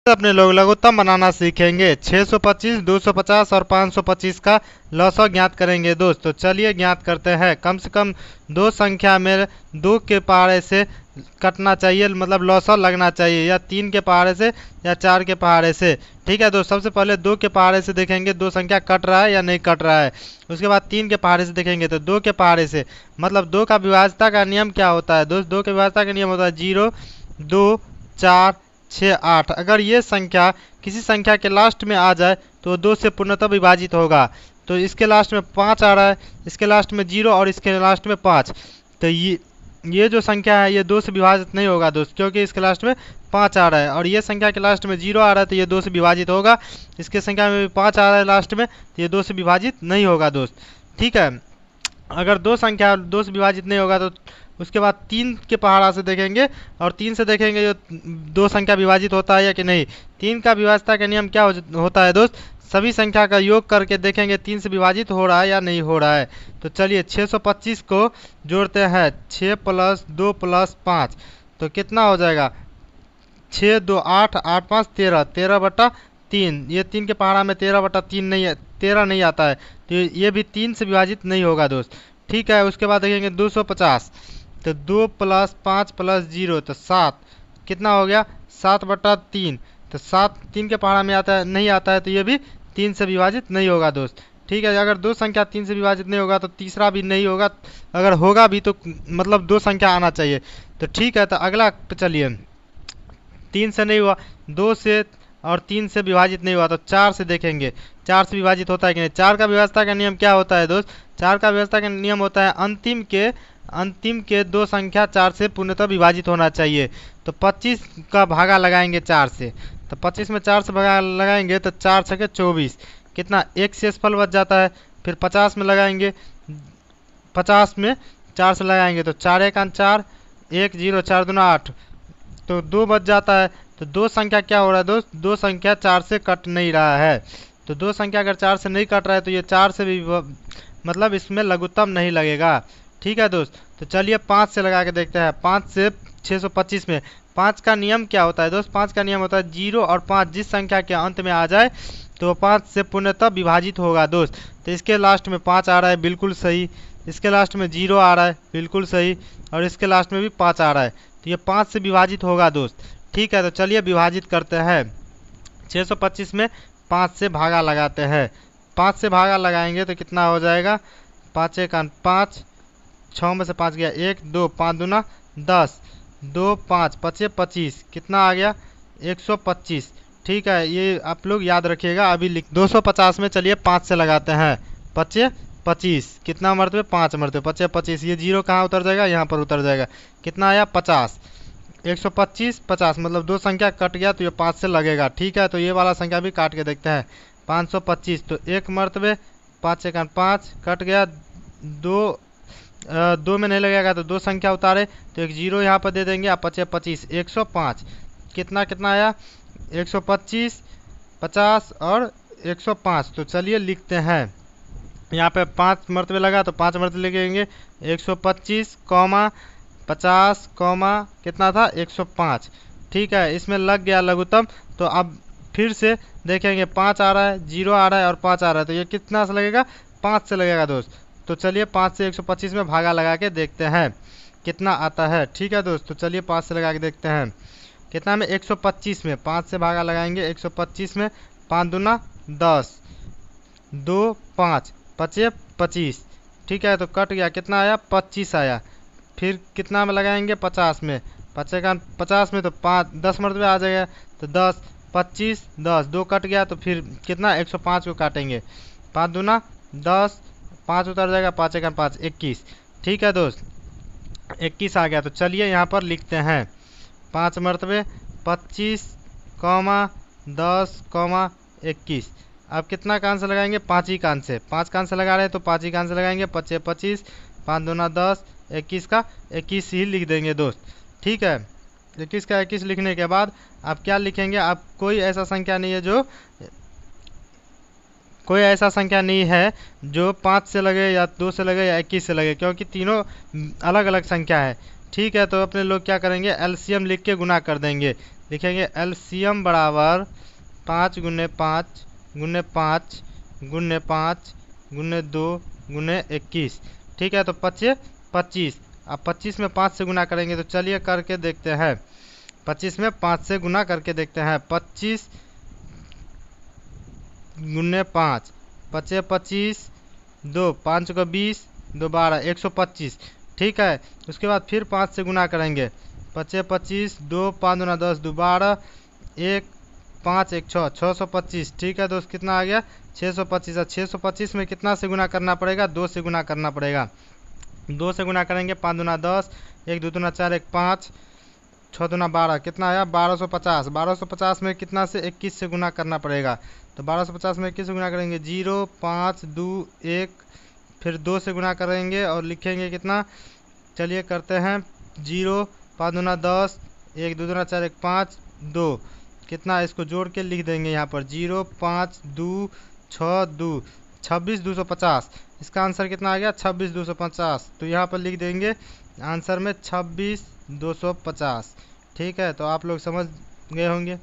अपने लोग लघुत्तम बनाना सीखेंगे। 625, 250 और 525 का लॉसव ज्ञात करेंगे दोस्त। तो चलिए ज्ञात करते हैं। कम से कम दो संख्या में 2 के पहाड़े से कटना चाहिए, मतलब लॉसव लगना चाहिए, या 3 के पहाड़े से या 4 के पहाड़े से। ठीक है दोस्त, सबसे पहले 2 के पहाड़े से देखेंगे दो संख्या कट रहा है या नहीं कट रहा है। उसके बाद 3 के पहाड़े से देखेंगे तो 2 के पहाड़े से, मतलब 2 का विभाज्यता का नियम क्या होता है दोस्त? 2 के विभाज्यता का नियम होता है 0, 2, 4, 6, 8। अगर ये संख्या किसी संख्या के लास्ट में आ जाए तो 2 से पूर्णतः विभाजित होगा। तो इसके लास्ट में 5 आ रहा है, इसके लास्ट में 0 और इसके लास्ट में 5। तो ये जो संख्या है ये 2 से विभाजित नहीं होगा दोस्त, क्योंकि इसके लास्ट में 5 आ रहा है। और ये संख्या के लास्ट में 0 आ रहा है तो ये 2 से विभाजित होगा। इसके संख्या में भी 5 आ रहा है लास्ट में, तो ये 2 से विभाजित नहीं होगा दोस्त। ठीक है, अगर दो संख्या 2 से विभाजित नहीं होगा तो उसके बाद 3 के पहाड़ा से देखेंगे और 3 से देखेंगे जो 2 संख्या विभाजित होता है या कि नहीं। 3 का विभाज्यता का नियम क्या होता है दोस्त? सभी संख्या का योग करके देखेंगे 3 से विभाजित हो रहा है या नहीं हो रहा है। तो चलिए 625 को जोड़ते हैं। 6 + 2 + 5 तो कितना हो जाएगा? 6, 2, 8, 8, 5, 13, 13/3। ये 3 के पहाड़ा में 13/3 नहीं है, 13 नहीं आता है, तो ये भी 3 से विभाजित नहीं होगा दोस्त। ठीक है, उसके बाद देखेंगे 250, तो 2 + 5 + 0 तो 7, कितना हो गया? 7/3। तो 7 3 के पहाड़ा में आता है, नहीं आता है, तो ये भी 3 से विभाजित नहीं होगा दोस्त। ठीक है, अगर दो संख्या 3 से विभाजित नहीं होगा तो तीसरा भी नहीं होगा, अगर होगा भी तो मतलब 2 संख्या आना चाहिए। तो ठीक है, तो अगला पे चलिए। 3 से नहीं हुआ, 2 से और 3 से विभाजित नहीं हुआ, तो 4 से देखेंगे 4 से विभाजित होता है कि नहीं। 4 का विभाज्यता का नियम क्या होता है दोस्त? 4 का विभाज्यता का नियम होता है अंतिम के 2 संख्या 4 से पूर्णतः विभाजित होना चाहिए। तो 25 का भागा लगाएंगे 4 से, तो 25 में 4 से भागा लगाएंगे तो 4 छके 24, कितना? एक शेषफल बच जाता है। फिर 50 में लगाएंगे, 50 में 4 से लगाएंगे तो 4 × 4, 1, 0, 4 दूना 8, तो 2 बच जाता है। तो 2 संख्या क्या हो रहा है दोस्त? 2 संख्या 4 से कट नहीं रहा है। तो 2 संख्या अगर 4 से नहीं कट रहा है तो ये 4 से भी मतलब इसमें लघुत्तम नहीं लगेगा। ठीक है दोस्त, तो चलिए 5 से लगा के देखते हैं। 5 से 625 में 5 का नियम क्या होता है दोस्त? 5 का नियम होता है 0 और 5 जिस संख्या के अंत में आ जाए तो 5 से पूर्णतः विभाजित होगा दोस्त। तो इसके लास्ट में 5 आ रहा है, बिल्कुल सही। इसके लास्ट में 0 आ रहा है, बिल्कुल सही। और इसके लास्ट में भी 5 आ रहा है, तो ये 5 से विभाजित होगा दोस्त। ठीक है, तो चलिए विभाजित करते हैं। 625 में 5 से भागा लगाते हैं। 5 से भागा लगाएंगे तो कितना हो जाएगा? 5 × 5, 6 में से 5 गया 1, 2, 5 दूना 10, 2, 5, 5, 25, कितना आ गया? 125। ठीक है, ये आप लोग याद रखिएगा। अभी 250 में चलिए 5 से लगाते हैं। 5, 25, कितना मरतबे? 5 मरतबे, 5, 25। ये 0 कहाँ उतर जाएगा? यहाँ पर उतर जाएगा। कितना आया? 50। 125, 50, मतलब 2 संख्या कट गया तो ये 5 से लगेगा। ठीक है, तो ये वाला संख्या भी काट के देखते हैं। 525 तो 1 मरतबे, 5 × 5 कट गया, 2 में नहीं लगेगा तो 2 संख्या उतारे तो एक 0 यहाँ पर दे देंगे। आप 5, 25, 105, कितना आया? 125, 50 और 105। तो चलिए लिखते हैं। यहाँ पे 5 मरतबे लगा तो 5 मरतबे लिखेंगे। 125, 50, कितना था? 105। ठीक है, इसमें लग गया लघुत्तम। तो अब फिर से देखेंगे 5 आ रहा है, 0 आ रहा है और 5 आ रहा है, तो ये कितना से लगेगा? 5 से लगेगा दोस्त। तो चलिए 5 से 125 में भागा लगा के देखते हैं कितना आता है। ठीक है दोस्त, तो चलिए 5 से लगा के देखते हैं कितना में? 125 में 5 से भागा लगाएंगे। 125 में 5 दूना 10, 2, 5, 5, 25। ठीक है, तो कट गया, कितना आया? 25 आया। फिर कितना में लगाएंगे? 50 में, 5 × 50 में तो 5 10 मरतबे आ जाएगा, तो 10, 25, 10, 2 कट गया, तो फिर कितना? 105 को काटेंगे। 5 दूना 10, 5 उतर जाएगा, 5 × 5, 21। ठीक है दोस्त, 21 आ गया। तो चलिए यहाँ पर लिखते हैं 5 मरतबे 25, 10, 21। अब कितना कान से लगाएंगे? 5 ही कान से। 5 कान से लगा रहे हैं तो 5 ही कान से लगाएंगे। 5, 25, 5 दूना 10, 21 का 21 ही लिख देंगे दोस्त। ठीक है, 21 का 21 लिखने के बाद आप क्या लिखेंगे? आप कोई ऐसा संख्या नहीं है जो 5 से लगे या 2 से लगे या 21 से लगे, क्योंकि तीनों अलग अलग संख्या है। ठीक है, तो अपने लोग क्या करेंगे? एलसीएम लिख के गुना कर देंगे। लिखेंगे एलसीएम बराबर 5 गुने 5 गुने 5 गुने 5 गुने 2 गुने 21। ठीक है, तो 5 25। अब 25 में 5 से गुना करेंगे, तो चलिए करके देखते हैं। 25 में 5 से गुना करके देखते हैं। 25 गुने 5, 5 25, 2 5 को 20, 2 12, 125। ठीक है, उसके बाद फिर 5 से गुना करेंगे। 5 25, 2 5 दूना 10, 2 12, 1 5 1 6, 625। ठीक है दोस्त, कितना आ गया 625। 625 में कितना से गुना करना पड़ेगा, 2 से गुना करना पड़ेगा। 2 से गुना करेंगे, 5 दूना 10, 1 2 दूना 4, 1 5, 6 दूना 12, कितना आया 1250। 1250 में कितना से 21 से गुना करना पड़ेगा, तो 1250 में 21 से गुना करेंगे 0 5 2 1, फिर 2 से गुना करेंगे और लिखेंगे कितना, चलिए करते हैं 0 5 दूना 10, 1 2 दूना 4, 1 5 2, कितना इसको जोड़ के लिख देंगे यहाँ पर 0 5 2 6 2, 26,250। इसका आंसर कितना आ गया 26,250। तो यहाँ पर लिख देंगे आंसर में 26,250। ठीक है, तो आप लोग समझ गए होंगे।